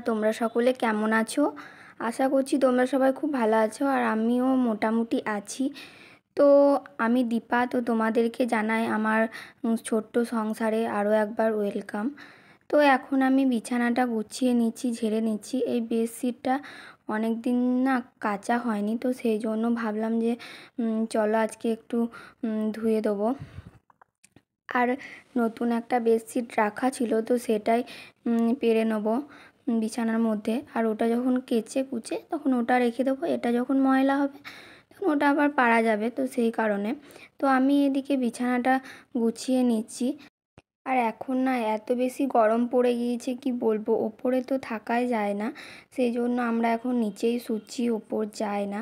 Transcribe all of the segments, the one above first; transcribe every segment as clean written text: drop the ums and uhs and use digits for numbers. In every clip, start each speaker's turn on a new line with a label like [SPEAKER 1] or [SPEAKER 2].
[SPEAKER 1] তোমরা সকলে কেমন আছো? আশা করছি তোমরা সবাই খুব ভালো আছো আর আমিও মোটামুটি আছি। তো আমি দীপা, তো তোমাদেরকে জানাই আমার ছোট্ট সংসারে আরও একবার ওয়েলকাম। তো এখন আমি বিছানাটা গুছিয়ে নিচ্ছি, ঝেড়ে নিচ্ছি। এই বেডশিটটা অনেক দিন না কাচা হয়নি, তো সেই জন্য ভাবলাম যে চলো আজকে একটু ধুয়ে দেবো। আর নতুন একটা বেডশিট রাখা ছিল, তো সেটাই পেরে নেবো বিছানার মধ্যে। আর ওটা যখন কেচে কুচে তখন ওটা রেখে দেবো, এটা যখন ময়লা হবে তখন ওটা আবার পারা যাবে, তো সেই কারণে তো আমি এদিকে বিছানাটা গুছিয়ে নিচ্ছি। আর এখন না এত বেশি গরম পড়ে গিয়েছে, কি বলবো, ওপরে তো থাকাই যায় না, সেই জন্য আমরা এখন নিচেই শুচ্ছি, ওপর যায় না।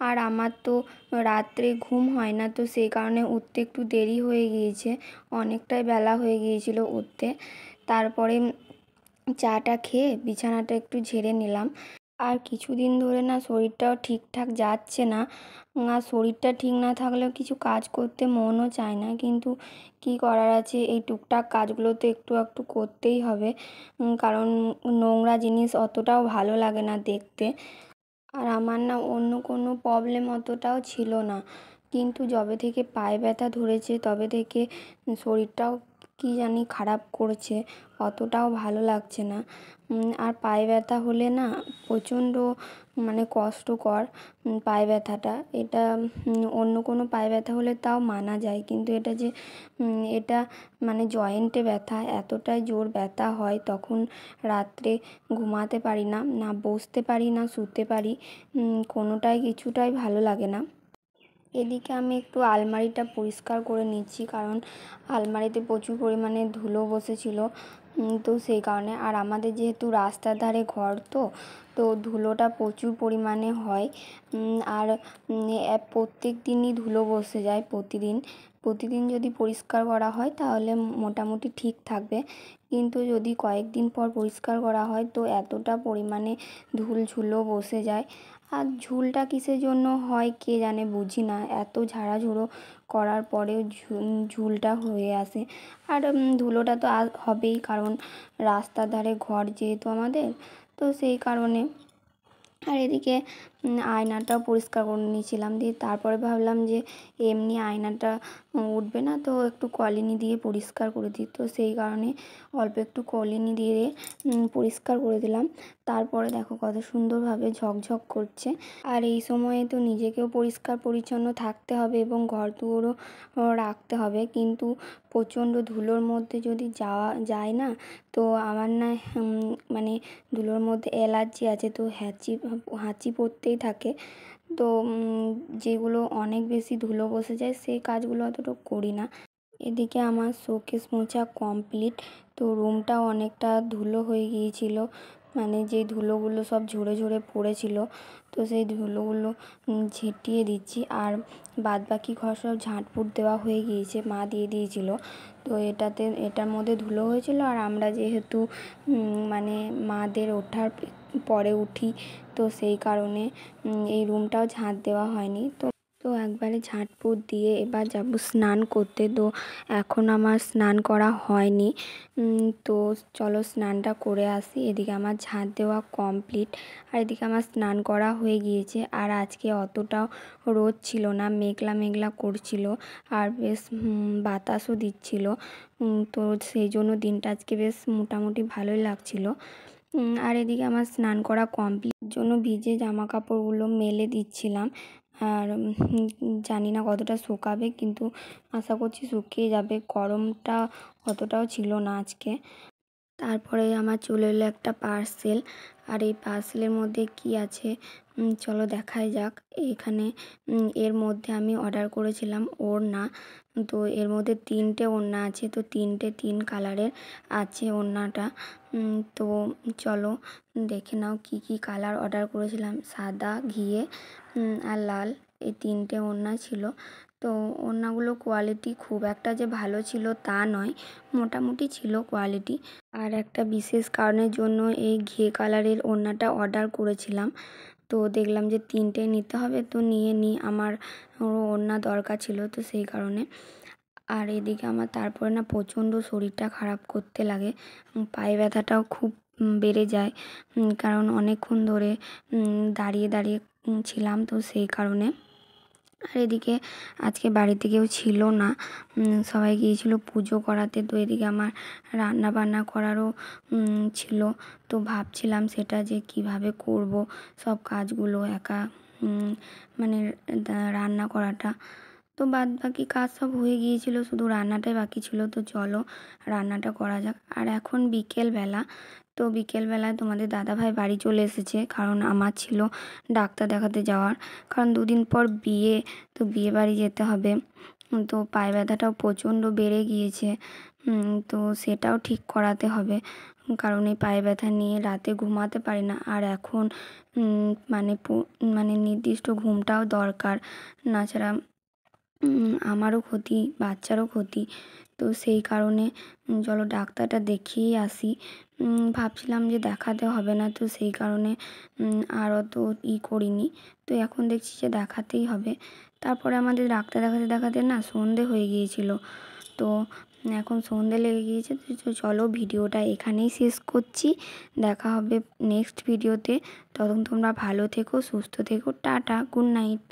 [SPEAKER 1] আর আমার তো রাত্রে ঘুম হয় না, তো সেই কারণে উঠতে একটু দেরি হয়ে গিয়েছে, অনেকটাই বেলা হয়ে গিয়েছিল উঠতে। তারপরে চাটা খেয়ে বিছানাটা একটু ঝেড়ে নিলাম। আর কিছুদিন ধরে না শরীরটাও ঠিকঠাক যাচ্ছে না। আর শরীরটা ঠিক না থাকলেও কিছু কাজ করতে মনও চায় না, কিন্তু কি করার আছে, এই টুকটাক কাজগুলো তো একটু একটু করতেই হবে। কারণ নোংরা জিনিস অতটাও ভালো লাগে না দেখতে। আর আমার না অন্য কোনো প্রবলেম অতটাও ছিল না, কিন্তু যবে থেকে পায়ে ব্যথা ধরেছে তবে থেকে শরীরটাও কী জানি খারাপ করছে, অতটাও ভালো লাগছে না। আর পায়ে ব্যথা হলে না প্রচণ্ড মানে কষ্টকর পায়ে ব্যথাটা। এটা অন্য কোনো পায়ে ব্যথা হলে তাও মানা যায়, কিন্তু এটা যে এটা মানে জয়েন্টে ব্যথা, এতটাই জোর ব্যথা হয় তখন রাত্রে ঘুমাতে পারি না, না বসতে পারি না শুতে পারি, কোনোটাই কিছুটাই ভালো লাগে না। এদিকে আমি একটু আলমারিটা পরিষ্কার করে নিচ্ছি, কারণ আলমারিতে প্রচুর পরিমাণে ধুলো বসেছিল, তো সেই কারণে। আর আমাদের যেহেতু রাস্তার ধারে ঘর, তো তো ধুলোটা প্রচুর পরিমাণে হয়। আর প্রত্যেক দিনই ধুলো বসে যায়, প্রতিদিন যদি পরিষ্কার করা হয় তাহলে মোটামুটি ঠিক থাকবে, কিন্তু যদি কয়েকদিন পর পরিষ্কার করা হয় তো এতটা পরিমাণে ঝুলো বসে যায়। আর ঝুলটা কিসের জন্য হয় কে জানে, বুঝি না, এত ঝাড়াঝুড়ো করার পরেও ঝুলটা হয়ে আসে। আর ধুলোটা তো হবেই, কারণ রাস্তার ধারে ঘর যেহেতু আমাদের, তো সেই কারণে। আর এদিকে আয়নাটাও পরিষ্কার করে নিয়েছিলাম, দিয়ে তারপরে ভাবলাম যে এমনি আয়নাটা উঠবে না, তো একটু কলিনি দিয়ে পরিষ্কার করে দিই, তো সেই কারণে অল্প একটু কলিনি দিয়ে পরিষ্কার করে দিলাম। তারপরে দেখো কত সুন্দরভাবে ঝকঝক করছে। আর এই সময়ে তো নিজেকেও পরিষ্কার পরিচ্ছন্ন থাকতে হবে এবং ঘর দুয়ারও রাখতে হবে, কিন্তু প্রচণ্ড ধুলোর মধ্যে যদি যাওয়া যায় না, তো আমার না মানে ধুলোর মধ্যে অ্যালার্জি আছে, তো হাঁচি পড়তেই থাকে। তো যেগুলো অনেক বেশি ধুলো বসে যায় সেই কাজগুলো অতটা করি না। এদিকে আমার শোকেস মোছা কমপ্লিট, তো রুমটাও অনেকটা ধুলো হয়ে গিয়েছিল, মানে যে ধুলোগুলো সব ঝরে ঝরে পড়েছিল, তো সেই ধুলোগুলো ঝেঁটিয়ে দিচ্ছি। আর বাদবাকি ঘর সব ঝাঁটপুট দেওয়া হয়ে গিয়েছে, মা দিয়ে দিয়েছিল। তো এটার মধ্যে ধুলো হয়েছিল, আর আমরা যেহেতু মানে মাদের ওঠার পরে উঠি, তো সেই কারণে এই রুমটাও ঝাঁট দেওয়া হয়নি। তো একবারে ঝাঁটপুট দিয়ে এবার যাব স্নান করতে, তো এখন আমার স্নান করা হয়নি, তো চলো স্নানটা করে আসি। এদিকে আমার ঝাঁট দেওয়া কমপ্লিট, আর এদিকে আমার স্নান করা হয়ে গিয়েছে। আর আজকে অতটাও রোদ ছিল না, মেঘলা মেঘলা করছিল, আর বেশ বাতাসও দিচ্ছিল, তো সেই জন্য দিনটা আজকে বেশ মোটামুটি ভালোই লাগছিল। আর এদিকে আমার স্নান করা কমপ্লিট জন্য ভিজে জামা কাপড়গুলো মেলে দিচ্ছিলাম। আর জানি না কতটা শুকাবে, কিন্তু আশা করছি শুকিয়ে যাবে, গরমটা অতটাও ছিল না আজকে। তারপরে আমার চলে এলো একটা পার্সেল, আর এই পার্সেলের মধ্যে কি আছে চলো দেখাই যাক। এখানে এর মধ্যে আমি অর্ডার করেছিলাম ওড়না, তো এর মধ্যে 3টে ওড়না আছে, তো 3 কালারের আছে ওড়নাটা। তো চলো দেখে নাও কি কি কালার অর্ডার করেছিলাম। সাদা, ঘিয়ে আর লাল, এই 3টে ওড়না ছিল। তো ওড়নাগুলো কোয়ালিটি খুব একটা যে ভালো ছিল তা নয়, মোটামুটি ছিল কোয়ালিটি। আর একটা বিশেষ কারণের জন্য এই ঘিয়ে কালারের ওড়নাটা অর্ডার করেছিলাম, তো দেখলাম যে 3টে নিতে হবে, তো নিয়ে নিই, আমার ওড়না দরকার ছিল, তো সেই কারণে। আর এদিকে আমার তারপরে না প্রচণ্ড শরীরটা খারাপ করতে লাগে, পায়ে ব্যথাটাও খুব বেড়ে যায়, কারণ অনেকক্ষণ ধরে দাঁড়িয়ে দাঁড়িয়ে ছিলাম, তো সেই কারণে। আর এদিকে আজকে বাড়িতে কেউ ছিল না, সবাই গিয়েছিল পুজো করাতে, তো এদিকে আমার রান্না বান্না করারও ছিল। তো ভাবছিলাম সেটা যে কিভাবে করব সব কাজগুলো একা, মানে রান্না করাটা। তো বাদ বাকি কাজ সব হয়ে গিয়েছিল, শুধু রান্নাটাই বাকি ছিল। তো চলো রান্নাটা করা যাক। আর এখন বিকেলবেলা, তো বিকেলবেলায় তোমাদের দাদাভাই বাড়ি চলে এসেছে, কারণ আমার ছিল ডাক্তার দেখাতে যাওয়ার, কারণ দুদিন পর বিয়ে, তো বিয়ে বাড়ি যেতে হবে। তো পায়ে ব্যথাটাও প্রচণ্ড বেড়ে গিয়েছে, তো সেটাও ঠিক করাতে হবে, কারণ এই পায়ে ব্যথা নিয়ে রাতে ঘুমাতে পারি না। আর এখন মানে মানে নির্দিষ্ট ঘুমটাও দরকার, নাছাড়া আমারও ক্ষতি, বাচ্চারও ক্ষতি। তো সেই কারণে চলো ডাক্তারটা দেখিয়েই আসি। ভাবছিলাম যে দেখাতে হবে না, তো সেই কারণে আর অত করিনি। তো এখন দেখছি যে দেখাতেই হবে। তারপরে আমাদের ডাক্তার দেখাতে দেখাতে না সন্ধে হয়ে গিয়েছিল, তো এখন সন্ধে লেগে গিয়েছে। তো চলো ভিডিওটা এখানেই শেষ করছি, দেখা হবে নেক্সট ভিডিওতে। তখন তোমরা ভালো থেকো, সুস্থ থেকো, টাটা, গুড নাইট।